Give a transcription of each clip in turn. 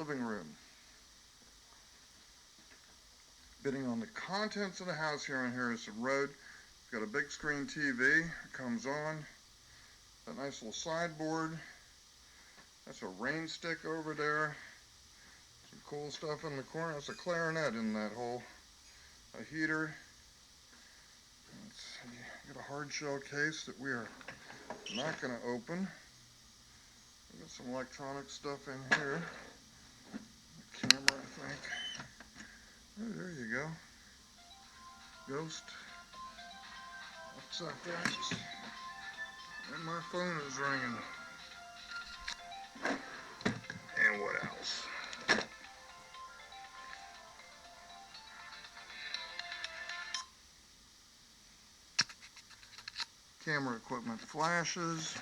living room. Bidding on the contents of the house here on Harrison Road. Got a big screen TV. It comes on. A nice little sideboard. That's a rain stick over there. Some cool stuff in the corner. That's a clarinet in that hole. A heater. Got a hard shell case that we are not going to open. We got some electronic stuff in here. The camera, I think. Oh, there you go. Ghost. What's that? And my phone is ringing. And what else? Camera equipment, flashes,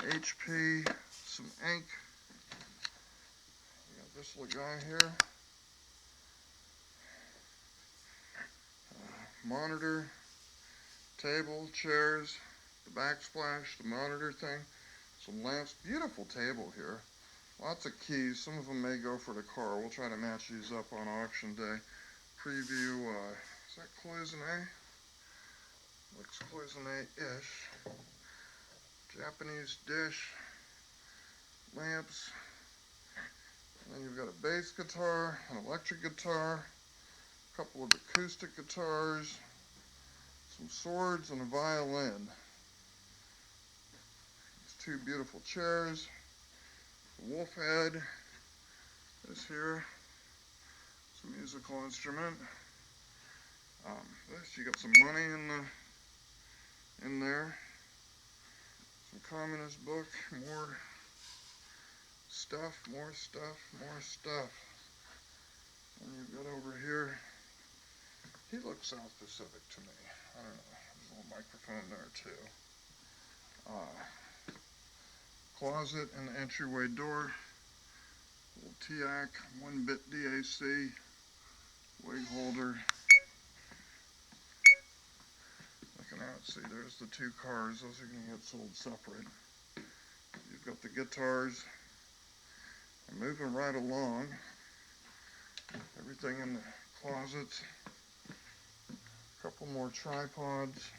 HP, some ink. We got this little guy here. Monitor, table, chairs, the backsplash, the monitor thing, some lamps. Beautiful table here. Lots of keys. Some of them may go for the car. We'll try to match these up on auction day. Preview, is that cloisonne? Looks cloisonne-ish. Japanese dish, lamps, and then you've got a bass guitar, an electric guitar, a couple of acoustic guitars, some swords, and a violin. These two beautiful chairs, a wolf head, this here, some musical instrument. You got some money in there. Some communist book, more stuff. And you've got over here, he looks South Pacific to me. I don't know, there's a little microphone there too. Closet and the entryway door. Little TIAC, 1-bit DAC, wig holder. Looking out, see, there's the two cars. Those are going to get sold separate. You've got the guitars. I'm moving right along. Everything in the closets. A couple more tripods.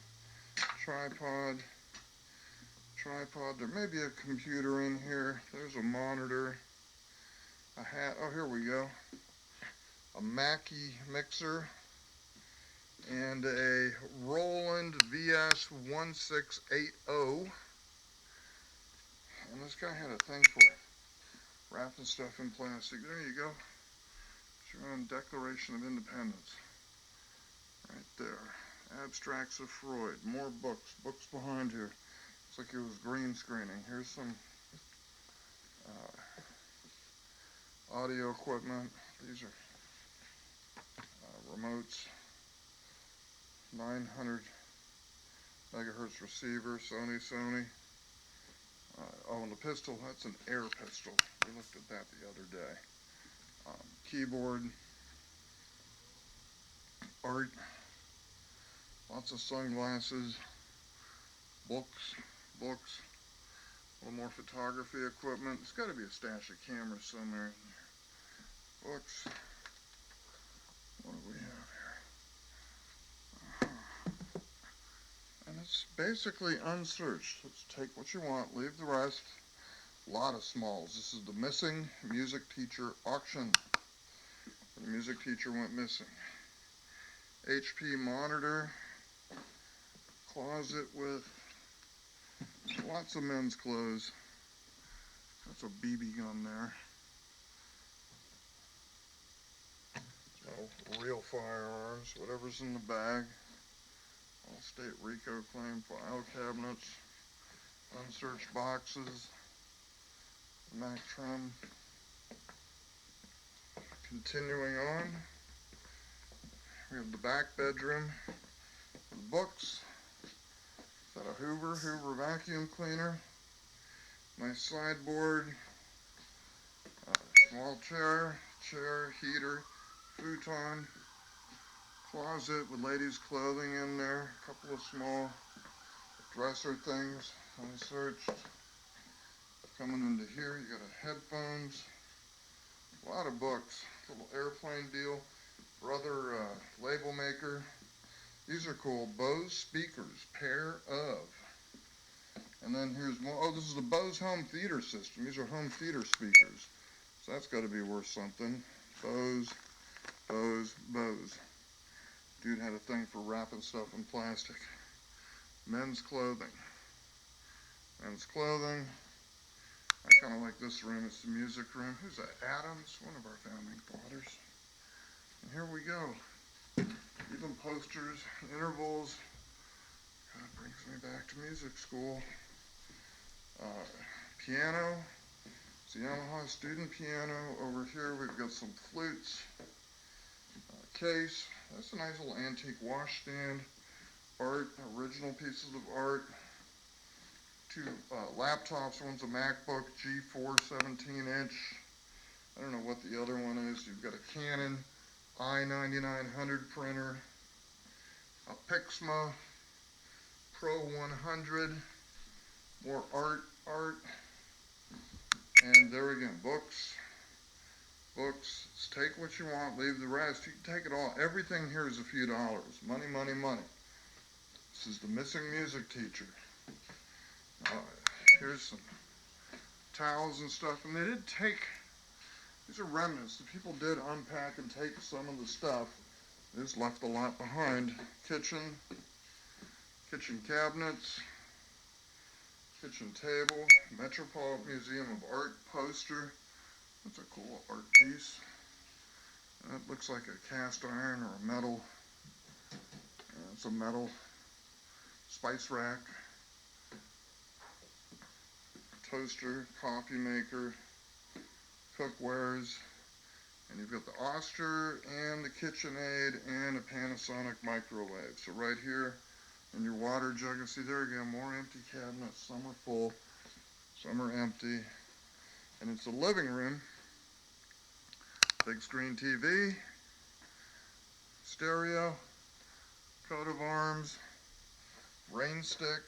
Tripod. There may be a computer in here. There's a monitor. A hat. Oh, here we go. A Mackie mixer. And a Roland VS1680. And this guy had a thing for wrapping stuff in plastic. There you go. It's your own Declaration of Independence. Right there. Abstracts of Freud. More books. Books behind here. Looks like it was green screening. Here's some audio equipment. These are remotes. 900 megahertz receiver, Sony. Oh, and the pistol, that's an air pistol. We looked at that the other day. Keyboard, art, lots of sunglasses, books, a little more photography equipment. There's got to be a stash of cameras somewhere in here. Books. What do we have here? And it's basically unsearched. Let's take what you want, leave the rest. A lot of smalls. This is the missing music teacher auction. The music teacher went missing. HP monitor. Closet with lots of men's clothes. That's a BB gun there. No real firearms. Whatever's in the bag. Allstate RICO claim file cabinets. Unsearched boxes. Mac trim. Continuing on. We have the back bedroom. Books. Got a Hoover vacuum cleaner. Nice sideboard. Small chair, heater, futon. Closet with ladies' clothing in there. A couple of small dresser things. Unsearched. Coming into here, you got a headphones, a lot of books, little airplane deal, brother label maker. These are cool. Bose speakers, pair of. And then here's more. Oh, this is the Bose home theater system. These are home theater speakers. So that's got to be worth something. Bose, Bose, Bose. Dude had a thing for wrapping stuff in plastic. Men's clothing. Men's clothing. I kind of like this room. It's the music room. Who's that? Adams, one of our founding fathers. And here we go. Even posters, intervals. Kind of brings me back to music school. Piano. It's a Yamaha student piano. Over here we've got some flutes. Case. That's a nice little antique washstand. Art, original pieces of art. Two laptops. One's a MacBook G4 17-inch. I don't know what the other one is. You've got a Canon i9900 printer. A Pixma Pro 100. More art. And there again, books. Take what you want, leave the rest. You can take it all. Everything here is a few dollars. Money. This is the missing music teacher. Here's some towels and stuff. And they did take, these are remnants. The people did unpack and take some of the stuff. They just left a lot behind. Kitchen cabinets. Kitchen table. Metropolitan Museum of Art poster. That's a cool art piece. That looks like a cast iron or a metal. It's a metal spice rack. Toaster, coffee maker, cookwares, and you've got the Oster and the KitchenAid and a Panasonic microwave. So right here in your water jug, you see there again, more empty cabinets. Some are full, some are empty. And it's a living room. Big screen TV, stereo, coat of arms, rain stick,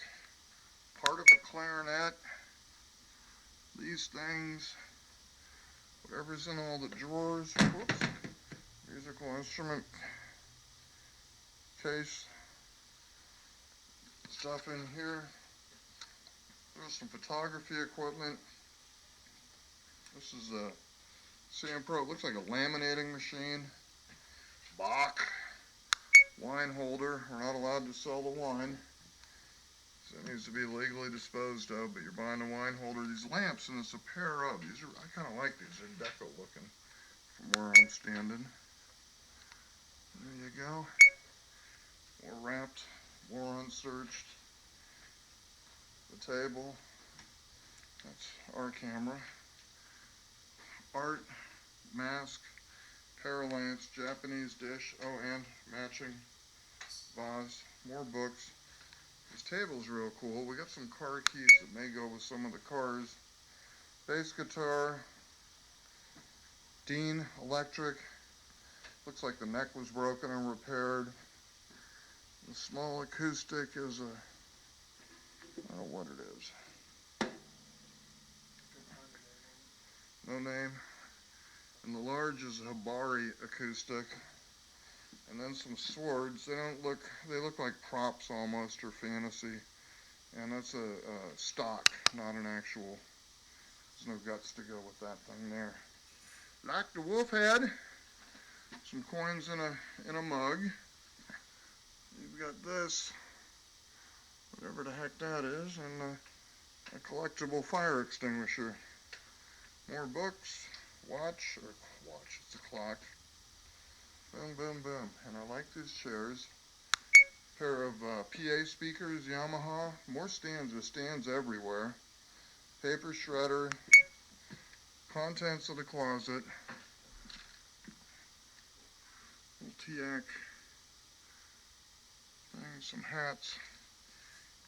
part of a clarinet. These things, whatever's in all the drawers. Whoops. Musical instrument case. Stuff in here. There's some photography equipment. This is a Sam Pro. It looks like a laminating machine. Bock. Wine holder. We're not allowed to sell the wine. So it needs to be legally disposed of, but you're buying a wine holder. These lamps, and it's a pair of. These are, I kind of like these. They're deco looking from where I'm standing. There you go. More wrapped, more unsearched. The table. That's our camera. Art, mask, pair of lamps, Japanese dish. Oh, and matching vase. More books. This table's real cool. We got some car keys that may go with some of the cars. Bass guitar. Dean electric. Looks like the neck was broken and repaired. The small acoustic is a, I don't know what it is. No name. And the large is a Hibari acoustic. And then some swords. They look like props almost, or fantasy. And that's a stock, not an actual. There's no guts to go with that thing there. Like the wolf head. Some coins in a mug. You've got this, whatever the heck that is, and a collectible fire extinguisher. More books. Watch, it's a clock. Boom, boom, boom. And I like these chairs. Pair of PA speakers, Yamaha. More stands. There's stands everywhere. Paper shredder. Contents of the closet. Little Tiac thing, some hats.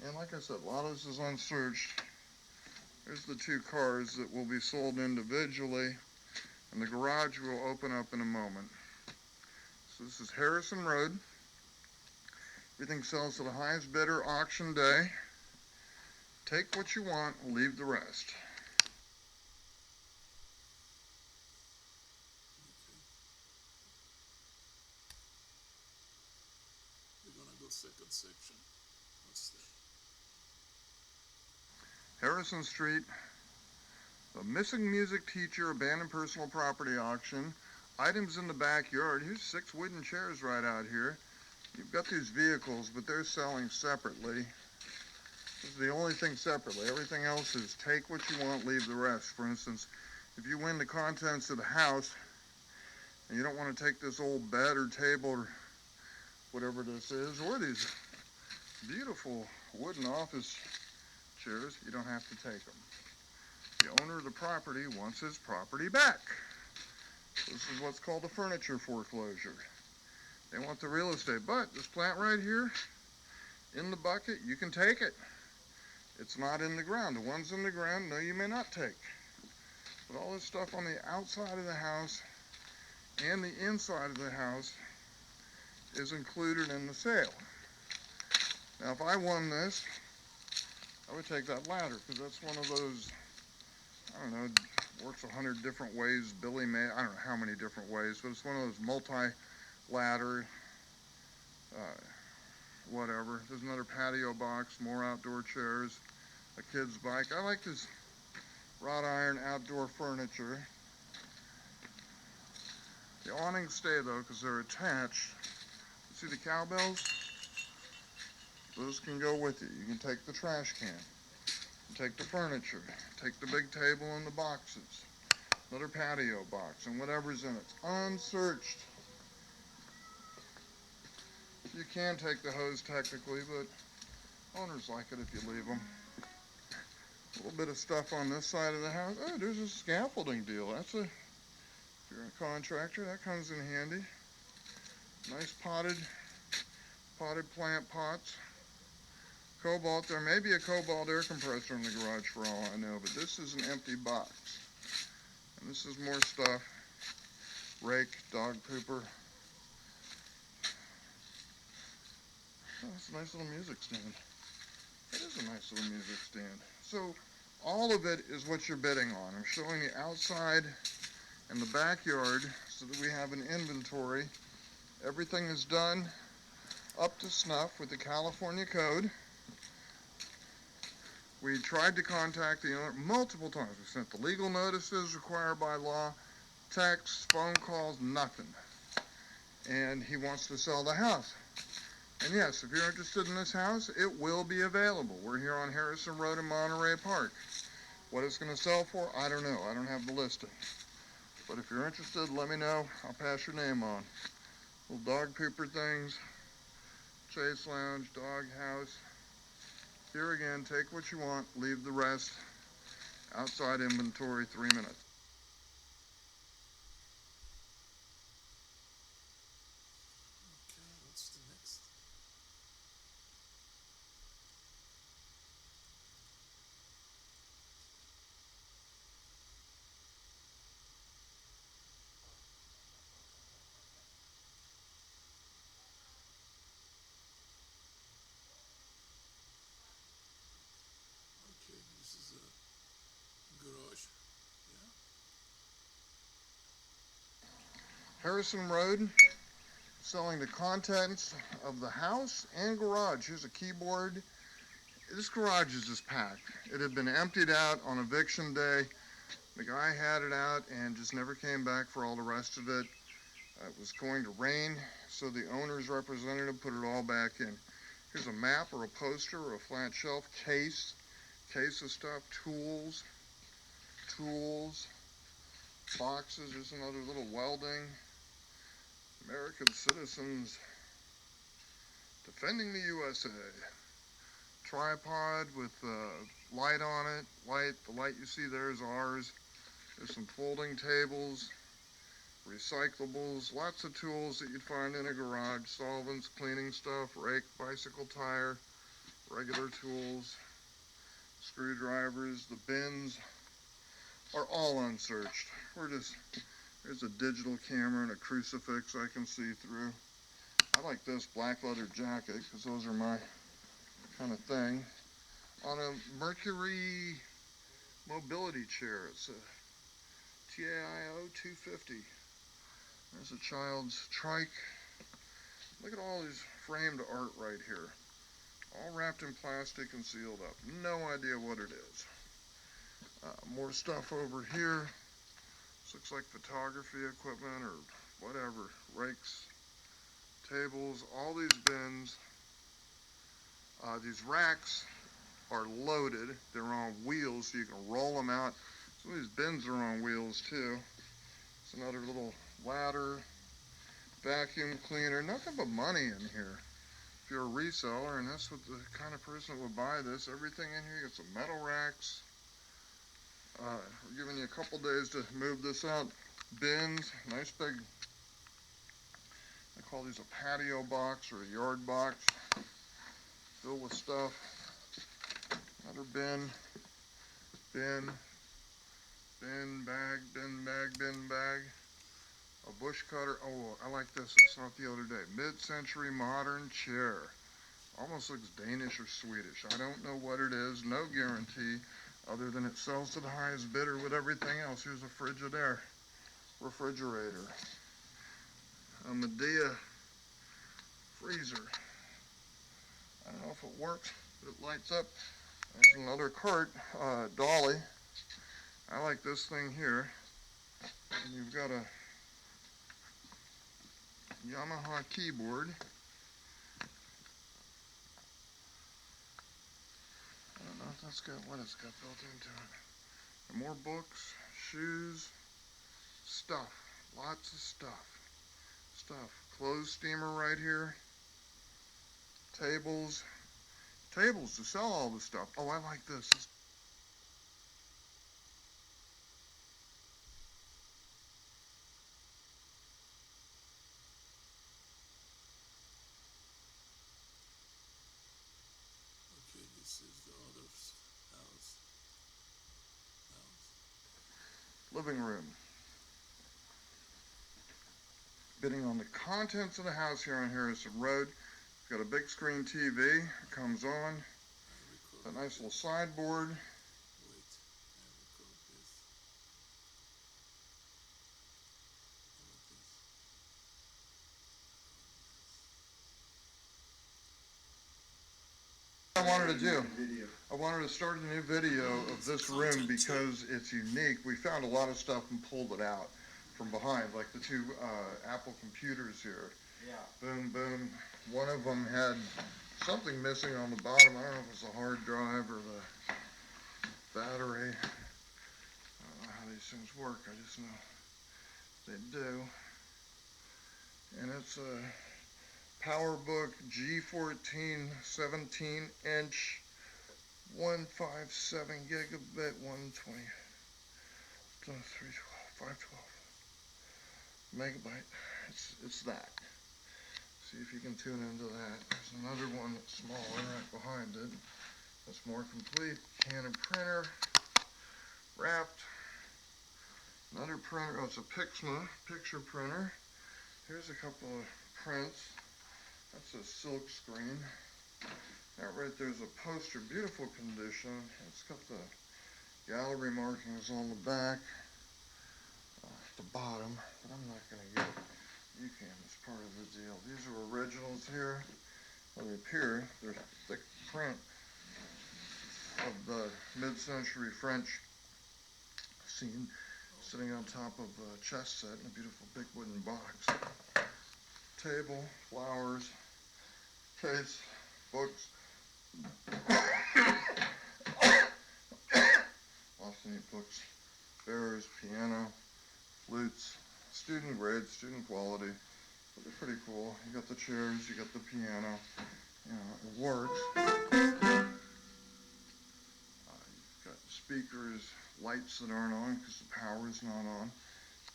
And like I said, a lot of this is unsearched. There's the two cars that will be sold individually. And the garage will open up in a moment. So this is Harrison Road. Everything sells to the highest bidder auction day. Take what you want, leave the rest. Harrison Street, the missing music teacher abandoned personal property auction. Items in the backyard. Here's 6 wooden chairs right out here. You've got these vehicles, but they're selling separately. This is the only thing separately. Everything else is take what you want, leave the rest. For instance, if you win the contents of the house and you don't want to take this old bed or table or whatever this is, or these beautiful wooden office chairs, you don't have to take them. The owner of the property wants his property back. This is what's called a furniture foreclosure. They want the real estate, but this plant right here in the bucket, you can take it. It's not in the ground. The ones in the ground, no, you may not take. But all this stuff on the outside of the house and the inside of the house is included in the sale. Now, if I won this, I would take that ladder, because that's one of those, I don't know, works 100 different ways. Billy May, I don't know how many different ways, but it's one of those multi-ladder, whatever. There's another patio box, more outdoor chairs, a kid's bike. I like this wrought iron outdoor furniture. The awnings stay though, because they're attached. See the cowbells? Those can go with you. You can take the trash can, take the furniture, take the big table and the boxes, another patio box, and whatever's in it. It's unsearched. You can take the hose technically, but owners like it if you leave them. A little bit of stuff on this side of the house. Oh, there's a scaffolding deal. If you're a contractor, that comes in handy. Nice potted plant pots. Cobalt, there may be a Cobalt air compressor in the garage for all I know, but this is an empty box. And this is more stuff. Rake, dog pooper. Oh, that's a nice little music stand. That is a nice little music stand. So all of it is what you're bidding on. I'm showing the outside and the backyard so that we have an inventory. Everything is done up to snuff with the California code. We tried to contact the owner multiple times. We sent the legal notices required by law, texts, phone calls, nothing. And he wants to sell the house. And yes, if you're interested in this house, it will be available. We're here on Harrison Road in Monterey Park. What it's going to sell for, I don't know. I don't have the listing. But if you're interested, let me know. I'll pass your name on. Little dog pooper things, chase lounge, dog house. Here again, take what you want, leave the rest. Outside inventory, 3 minutes. Okay, what's the next? Okay, this is a garage. Yeah. Harrison Road, selling the contents of the house and garage. Here's a keyboard. This garage is just packed. It had been emptied out on eviction day. The guy had it out and just never came back for all the rest of it. It was going to rain, so the owner's representative put it all back in. Here's a map or a poster or a flat shelf case of stuff, tools, boxes. There's another little welding. American citizens defending the USA. Tripod with light on it. The light you see there is ours. There's some folding tables, recyclables, lots of tools that you'd find in a garage. Solvents, cleaning stuff, rake, bicycle tire, regular tools, screwdrivers. The bins are all unsearched. There's a digital camera and a crucifix I can see through. I like this black leather jacket because those are my kind of thing. On a Mercury mobility chair, it's a TAIO 250. There's a child's trike. Look at all these framed art right here. all wrapped in plastic and sealed up. No idea what it is. More stuff over here. This looks like photography equipment or whatever. Rakes, tables, all these bins. These racks are loaded. They're on wheels so you can roll them out. Some of these bins are on wheels too. It's another little ladder, vacuum cleaner, nothing but money in here. If you're a reseller, and that's what the kind of person that would buy this, everything in here. You got some metal racks. We're giving you a couple days to move this out. Bins, nice big, I call these a patio box or a yard box, filled with stuff. Another bin, bin, bag, bin bag. A bush cutter. Oh, I like this. I saw it the other day. Mid-century modern chair. Almost looks Danish or Swedish. I don't know what it is. No guarantee other than it sells to the highest bidder with everything else. Here's a Frigidaire refrigerator. A Medea freezer. I don't know if it works, but it lights up. There's another cart, dolly. I like this thing here. And you've got a Yamaha keyboard. I don't know if that's got what it's got built into it. And more books, shoes, stuff. Lots of stuff. Clothes steamer right here. Tables. Tables to sell all this stuff. Oh, I like this. Okay, this is the other house. Living room. Bidding on the contents of the house here on Harrison Road. It's got a big screen TV. It comes on. A nice little sideboard. Wait, I record this. I wanted to do. I wanted to start a new video of this room because it's unique. We found a lot of stuff and pulled it out from behind, like the two Apple computers here. Yeah. Boom, boom. One of them had something missing on the bottom. I don't know if it's a hard drive or the battery. I don't know how these things work. I just know they do. And it's a PowerBook G14 17-inch 157 gigabit 120 512 megabyte. It's that. See if you can tune into that. There's another one that's smaller right behind it. That's more complete. Canon printer, wrapped. Another printer. Oh, it's a Pixma picture printer. Here's a couple of prints. That's a silk screen. That right there's a poster, beautiful condition. It's got the gallery markings on the back, the bottom, but I'm not going to get it. You can, it's part of the deal. These are originals here. Well, they appear, they're thick print of the mid-century French scene, sitting on top of a chess set in a beautiful big wooden box. Table, flowers, case, books. Lots of neat books. Bears, piano, flutes, student grade, student quality. But they're pretty cool. You got the chairs, you got the piano. You know, it works. You've got speakers, lights that aren't on because the power is not on.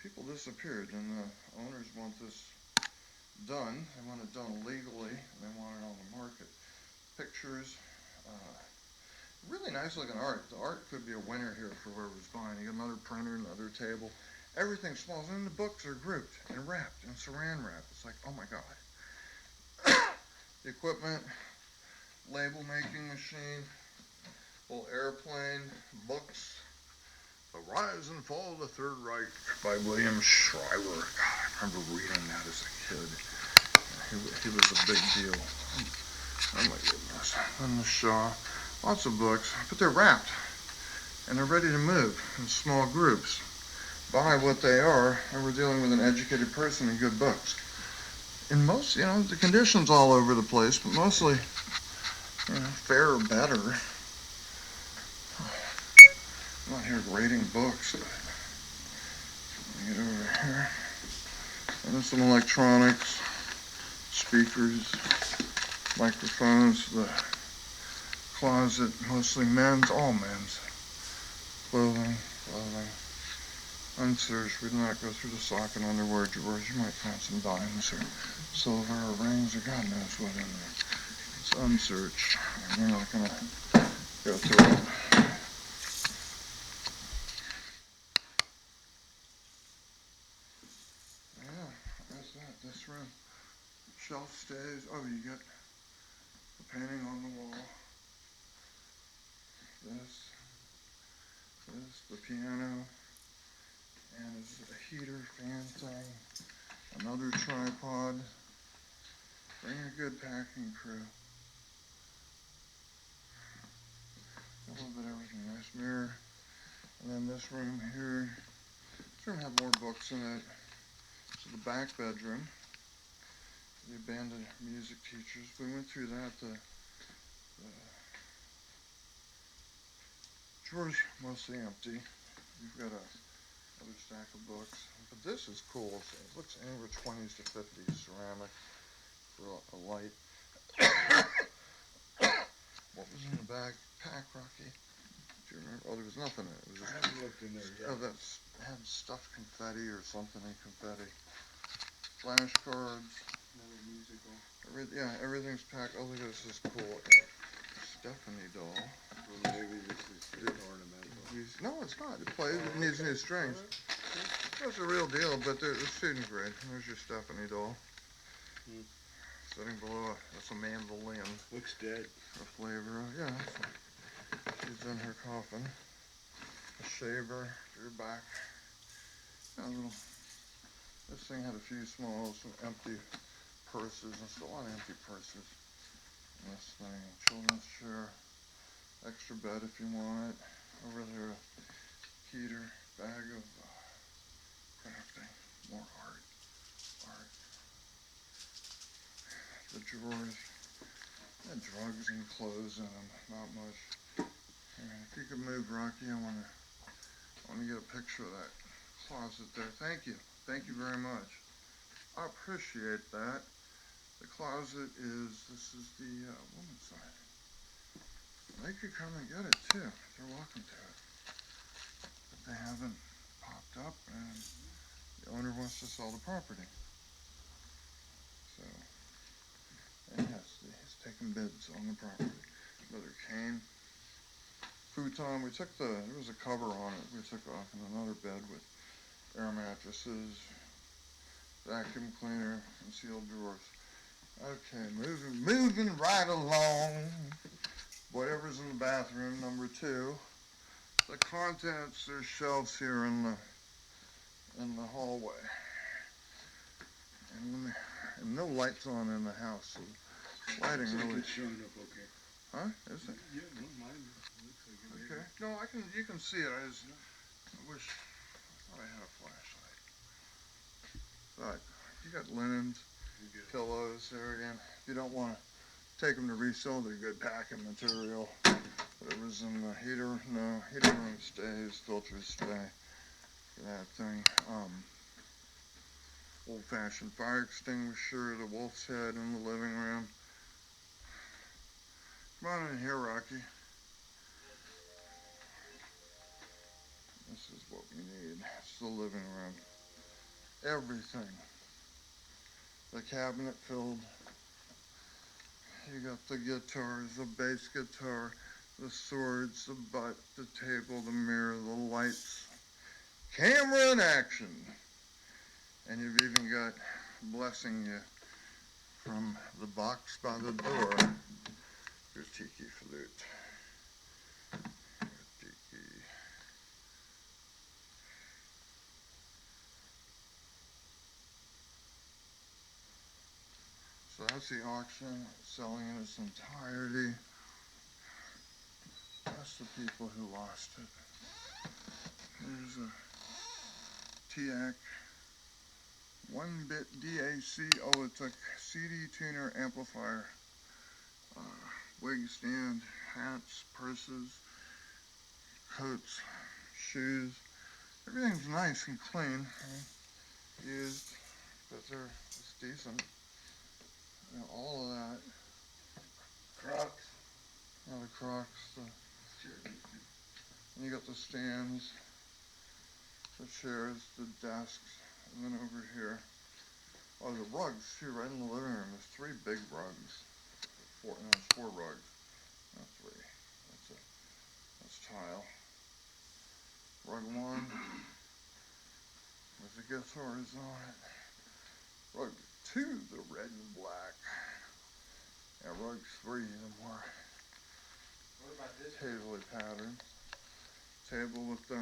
People disappeared, and the owners want this done. They want it done legally, and they want it on the market. Pictures, really nice looking art. The art could be a winner here for whoever's buying. You got another printer, another table. Everything's small, and the books are grouped and wrapped in saran wrap. It's like, oh my God. The equipment, label making machine, little airplane, books. The Rise and Fall of the Third Reich by William Shriver. God, I remember reading that as a kid. He was a big deal. Oh my goodness. And the Shaw. Lots of books, but they're wrapped. And they're ready to move in small groups. Buy what they are, and we're dealing with an educated person and good books. In most, the conditions all over the place, but mostly, fair or better. I'm not here grading books, but get over here. And there's some electronics, speakers, microphones, the closet, mostly men's, all men's. Clothing, unsearched. We do not go through the sock and underwear drawers. You might find some diamonds or silver or rings or God knows what in there. It's unsearched. We're not going to go through it. Yeah, that's that. This room. Shelf stays. Oh, you got the painting on the wall. This, the piano, and it's a heater fan thing. Another tripod. Bring a good packing crew. A little bit of everything. Nice mirror. And then this room here. This room had more books in it. So the back bedroom. The abandoned music teachers. We went through that. The drawers mostly empty. You've got another stack of books. But this is cool. So it looks anywhere 20s to 50s ceramic for a light. What was in the bag? Pack, Rocky? Do you remember? Oh, there was nothing in it. It was just, I haven't looked in there yet. Oh, that had stuffed confetti or something in confetti. Flashcards. Another musical. Everything's packed. Oh, look at this. Is cool. Stephanie doll. Well, maybe this is ornamental. No, it's not. It plays. It needs new strings. That's a real deal, but it's student grade. There's your Stephanie doll. Sitting below, that's a mandolin. Looks dead. A flavor. Yeah. She's in her coffin. A shaver. Your back. This thing had a few some empty purses. And still a lot of empty purses. And this thing. Children's chair. Extra bed if you want it. Over there, a heater. Bag of crafting. More art. The drawers. Had drugs and clothes in them. Not much. If you could move, Rocky, I want to get a picture of that closet there. Thank you very much. I appreciate that. The closet this is the woman's side. They could come and get it too. They're welcome to it. But they haven't popped up, and the owner wants to sell the property. So, and yes, he's taking bids on the property. Another cane. Futon, there was a cover on it. We took off in another bed with air mattresses, vacuum cleaner, and sealed drawers. Okay, moving right along. Whatever's in the bathroom, number 2. The contents, there's shelves here in the hallway. And no lights on in the house, so lighting really. It's showing up okay. Huh? Is it? Yeah, no, mine looks like it. Okay. No, you can see it. I wish I thought I had a flashlight. But you got linens, pillows there again. If you don't want to take them to resell, they're good packing material. Whatever's in the heater, no. Heater room stays, filters stay. That thing. Old-fashioned fire extinguisher, the wolf's head in the living room. Come on in here, Rocky. This is what we need. It's the living room. Everything. The cabinet filled. You got the guitars, the bass guitar, the swords, the butt, the table, the mirror, the lights. Camera in action. And you've even got blessing you from the box by the door. Your tiki flute. Tiki. So that's the auction, selling in its entirety. That's the people who lost it. Here's a TAC 1-bit DAC. Oh, it's a CD tuner amplifier. Wig stand, hats, purses, coats, shoes. Everything's nice and clean. Used, but it's decent. You know, all of that. Crocs. The Crocs. And you got the stands, the chairs, the desks, and then over here. Oh, the rugs too, right in the living room. There's 3 big rugs. 4 rugs. Not 3. That's tile. Rug 1 with the guitars on it. Rug 2, the red and black. Yeah, rug 3, the more What about this? hazily patterned. Table with the,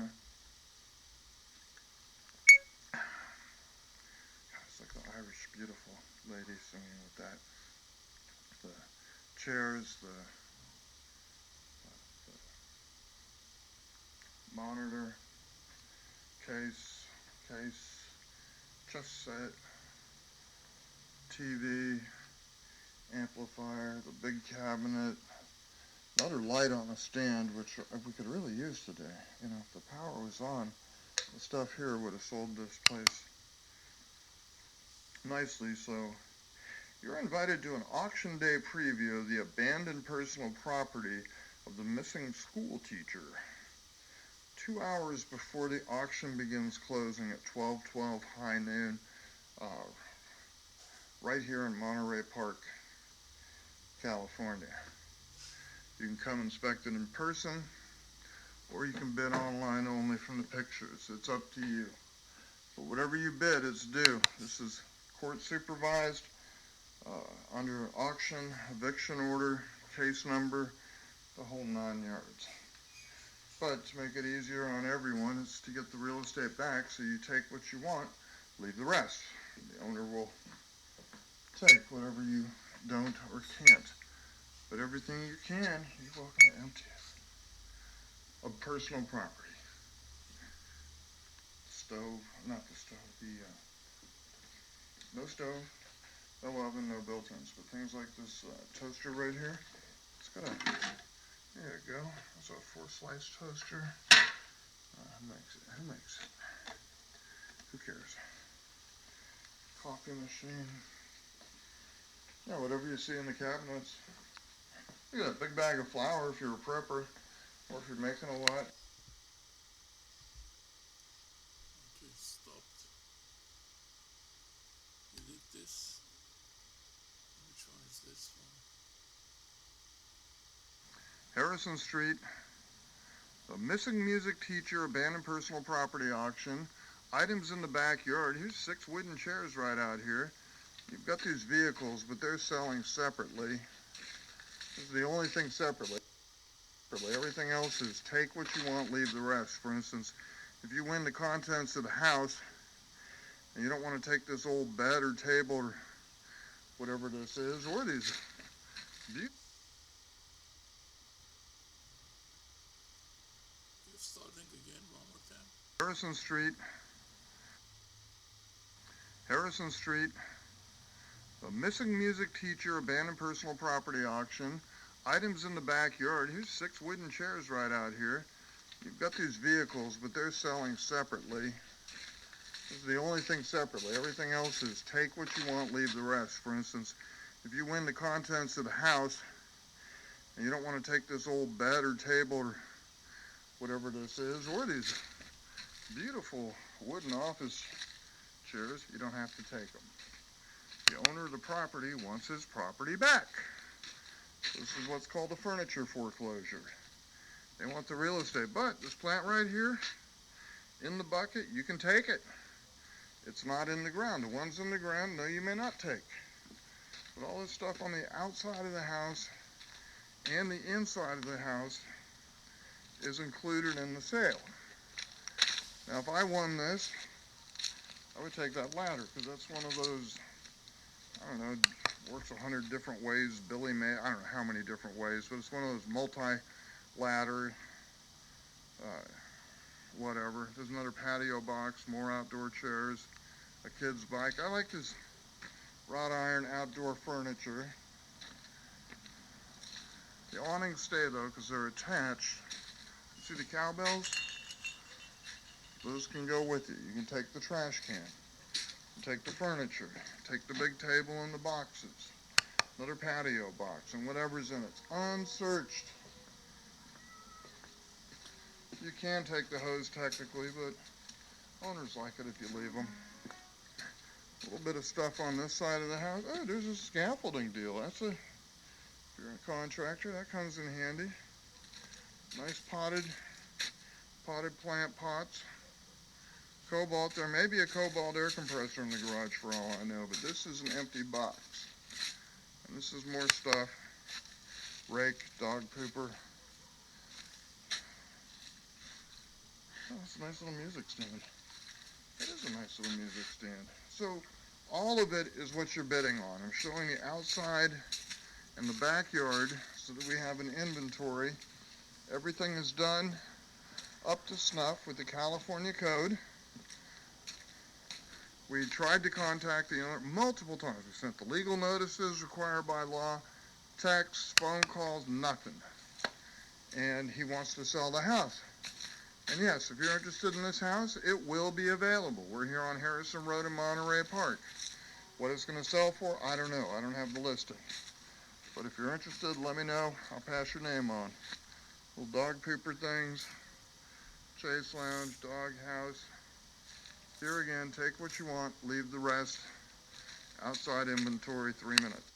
it's like the Irish beautiful lady singing with that. The chairs, the monitor, case, just set, TV, amplifier, the big cabinet, another light on a stand, which we could really use today. You know, if the power was on, the stuff here would have sold this place nicely. So you're invited to an auction day preview of the abandoned personal property of the missing school teacher. 2 hours before the auction begins closing at 12:12 high noon, right here in Monterey Park, California. You can come inspect it in person, or you can bid online only from the pictures. It's up to you. But whatever you bid, it's due. This is court supervised, under auction, eviction order, case number, the whole 9 yards. But to make it easier on everyone, it's to get the real estate back, so you take what you want, leave the rest. The owner will take whatever you don't or can't. But everything you can, you're welcome to empty it. Of personal property. Stove, not the stove, no stove, no oven, no built-ins, but things like this toaster right here, it's got a, there you go, it's a 4-slice toaster. Who makes it? Who cares? Coffee machine. Yeah, whatever you see in the cabinets. You got a big bag of flour if you're a prepper, or if you're making a lot. Okay, stopped. Delete this. Which one is this one? Harrison Street, the missing music teacher abandoned personal property auction. Items in the backyard. Here's 6 wooden chairs right out here. You've got these vehicles, but they're selling separately. This is the only thing separately. Everything else is take what you want, leave the rest. For instance, if you win the contents of the house and you don't want to take this old bed or table or whatever this is, or these You're starting again one more time. Harrison Street, the missing music teacher abandoned personal property auction. Items in the backyard. Here's 6 wooden chairs right out here. You've got these vehicles, but they're selling separately. This is the only thing separately. Everything else is take what you want, leave the rest. For instance, if you win the contents of the house and you don't want to take this old bed or table or whatever this is, or these beautiful wooden office chairs, you don't have to take them. The owner of the property wants his property back. This is what's called a furniture foreclosure. They want the real estate, but this plant right here, in the bucket, you can take it. It's not in the ground. The ones in the ground, no, you may not take. But all this stuff on the outside of the house and the inside of the house is included in the sale. Now, if I won this, I would take that ladder, because that's one of those, I don't know, Works 100 different ways. Billy May, I don't know how many different ways, but it's one of those multi-ladder, uh, whatever. There's another patio box, more outdoor chairs, a kid's bike. I like this wrought iron outdoor furniture. The awnings stay though because they're attached. See the cowbells? Those can go with you. You can take the trash can, take the furniture, take the big table and the boxes, another patio box, and whatever's in it. It's unsearched. You can take the hose technically, but owners like it if you leave them. A little bit of stuff on this side of the house. Oh, there's a scaffolding deal. If you're a contractor, that comes in handy. Nice potted plant pots. Cobalt, there may be a Cobalt air compressor in the garage for all I know, but this is an empty box. And this is more stuff. Rake, dog pooper. Oh, that's a nice little music stand. It is a nice little music stand. So all of it is what you're bidding on. I'm showing the outside and the backyard so that we have an inventory. Everything is done up to snuff with the California code. We tried to contact the owner multiple times. We sent the legal notices required by law, texts, phone calls, nothing. And he wants to sell the house. And yes, if you're interested in this house, it will be available. We're here on Harrison Road in Monterey Park. What it's going to sell for, I don't know. I don't have the listing. But if you're interested, let me know. I'll pass your name on. Little dog pooper things, chase lounge, dog house. Here again, take what you want, leave the rest. Outside inventory, 3 minutes.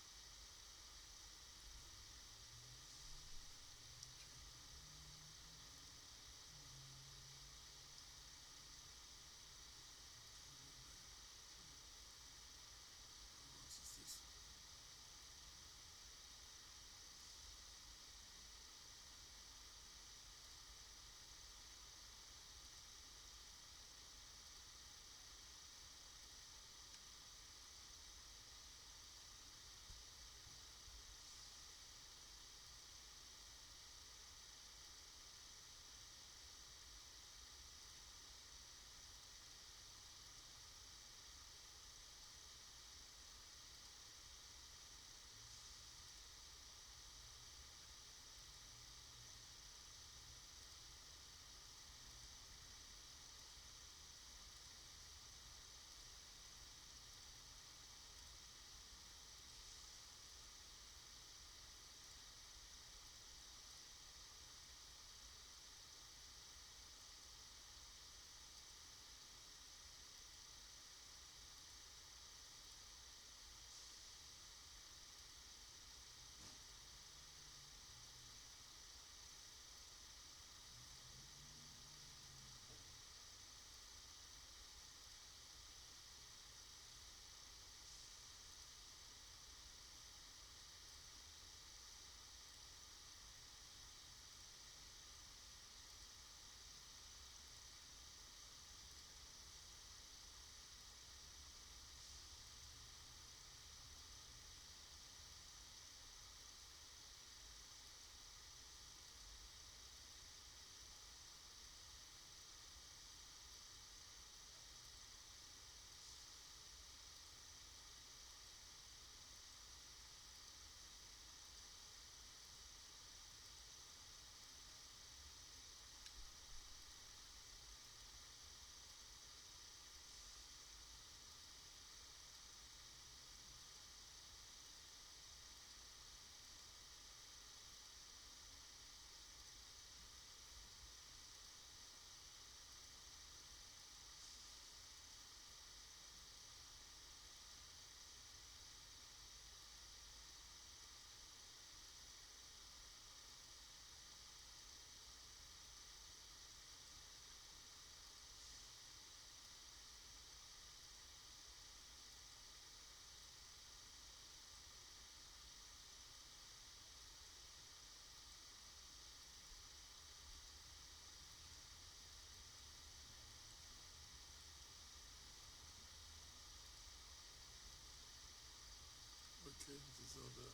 the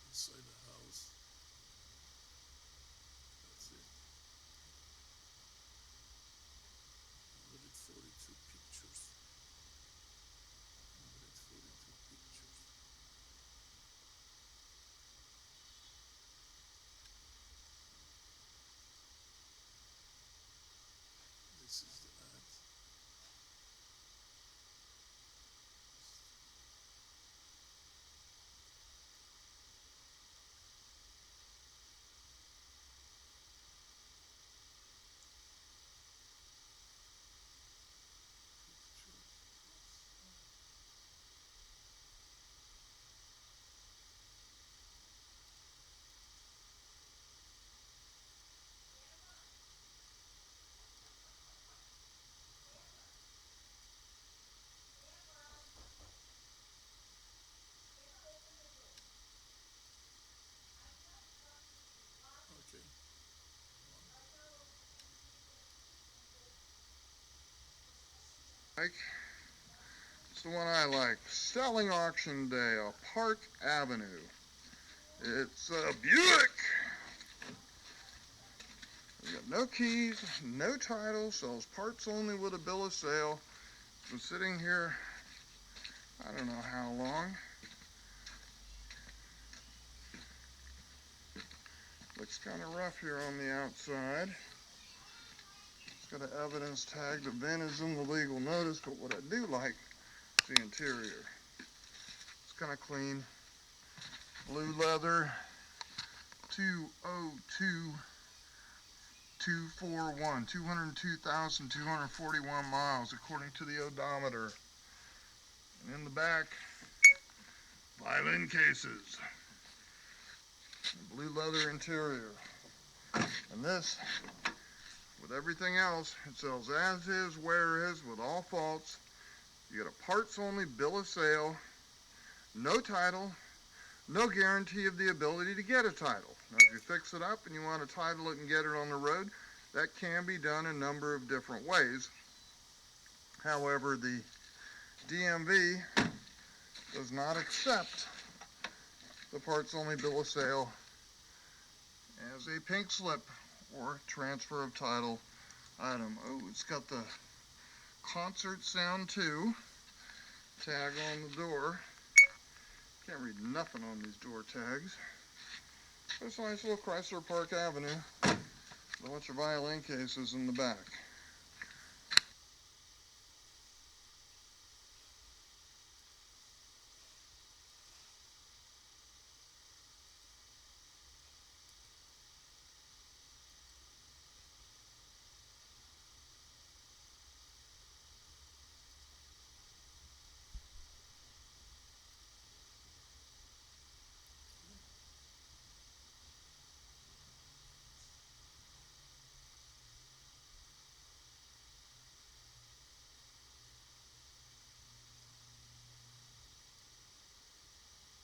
inside the house. That's it. 142 pictures. 142 pictures. This is the ad. Okay. Like, it's the one I like. Selling auction day on Park Avenue. It's a Buick. We got no keys, no title, sells parts only with a bill of sale. It's been sitting here, I don't know how long. Looks kind of rough here on the outside. It's got an evidence tag. The VIN is in the legal notice, but what I do like is the interior. It's kind of clean. Blue leather, 202,241, 202,241 miles according to the odometer. And in the back, violin cases. Blue leather interior. And this, with everything else, it sells as is, where is, with all faults. You get a parts only bill of sale, no title, no guarantee of the ability to get a title. Now, if you fix it up and you want to title it and get it on the road, that can be done a number of different ways. However, the DMV does not accept the parts only bill of sale as a pink slip or transfer of title item. Oh, it's got the concert sound too tag on the door. Can't read nothing on these door tags. It's a nice little Chrysler Park Avenue. A bunch of violin cases in the back.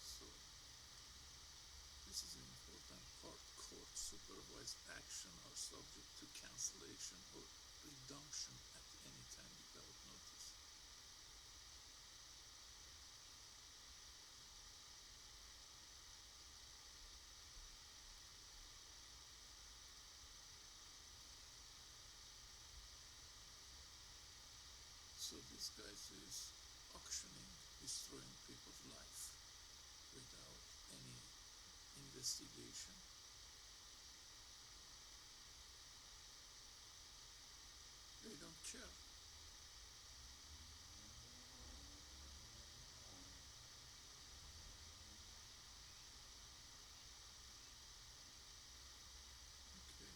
So this is an important part. Court supervised action are subject to cancellation or redemption at any time without notice. So this guy is auctioning, destroying people's life without any investigation. They don't care. Okay.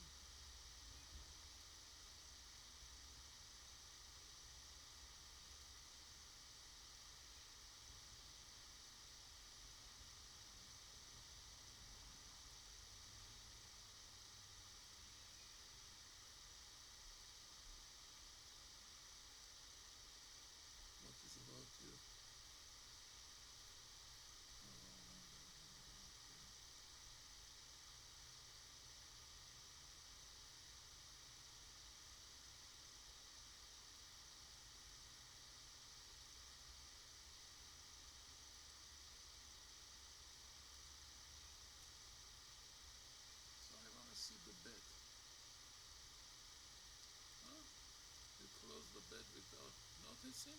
that without noticing?